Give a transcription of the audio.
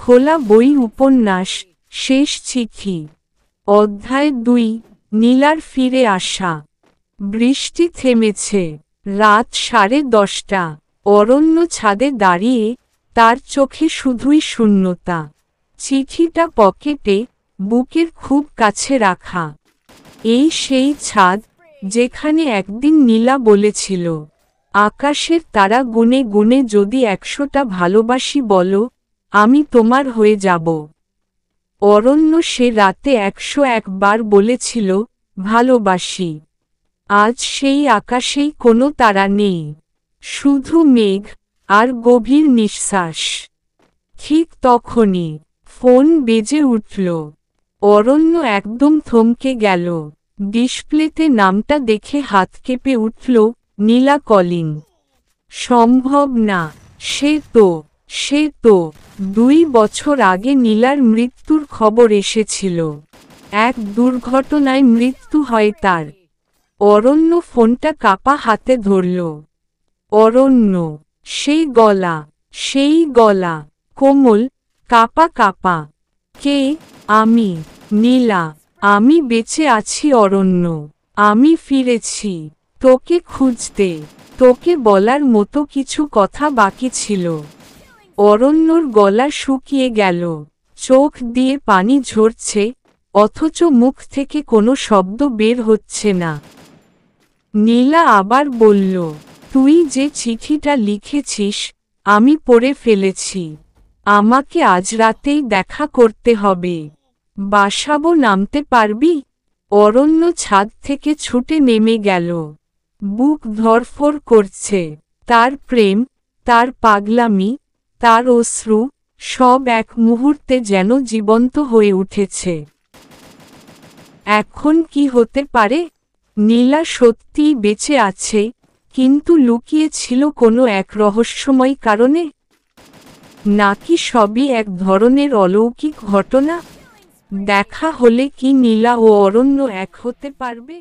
খোলা বই উপন্যাস শেষ চিঠি অধ্যায় 2 নীলার ফিরে আসা। বৃষ্টি থেমেছে। রাত 10:30। অরণ্য ছাদে দাঁড়িয়ে, তার চোখে শুধুই শূন্যতা। চিঠিটা পকেটে, বুকের খুব কাছে রাখা। এই সেই ছাদ যেখানে একদিন নীলা বলেছিল, আকাশের তারা গুনে গুনে যদি 100টা ভালোবাসি বলো, আমি তোমার হয়ে যাব। অরণ্য সে রাতে 101 বার বলেছিল, ভালোবাসি। আজ সেই আকাশেই কোনো তারা নেই, শুধু মেঘ আর গভীর নিঃশ্বাস। ঠিক তখনই ফোন বেজে উঠল। অরণ্য একদম থমকে গেল। ডিসপ্লেতে নামটা দেখে হাত কেঁপে উঠল, নীলা কলিং। সম্ভব না, সে তো 2 বছর আগে নীলার মৃত্যুর খবর এসেছিল। এক দুর্ঘটনায় মৃত্যু হয় তার। অরণ্য ফোনটা কাপা হাতে ধরল। অরণ্য, সেই গলা, কোমল, কাপা কাপা। কে? আমি, নীলা। আমি বেঁচে আছি অরণ্য। আমি ফিরেছি তোকে খুঁজতে। তোকে বলার মতো কিছু কথা বাকি ছিল। অরণ্যর গলা শুকিয়ে গেল, চোখ দিয়ে পানি ঝরছে, অথচ মুখ থেকে কোনো শব্দ বের হচ্ছে না। নীলা আবার বলল, তুই যে চিঠিটা লিখেছিস, আমি পড়ে ফেলেছি। আমাকে আজ রাতেই দেখা করতে হবে। বাসাবো নামতে পারবি? অরণ্য ছাদ থেকে ছুটে নেমে গেল। বুক ধড়ফড় করছে। তার প্রেম, তার পাগলামি, তার অশ্রু, সব এক মুহূর্তে যেন জীবন্ত হয়ে উঠেছে। এখন কি হতে পারে? নীলা সত্যিই বেঁচে আছে, কিন্তু লুকিয়ে ছিল কোনো এক রহস্যময় কারণে? নাকি সবই এক ধরনের অলৌকিক ঘটনা? দেখা হলে কি নীলা ও অরণ্য এক হতে পারবে?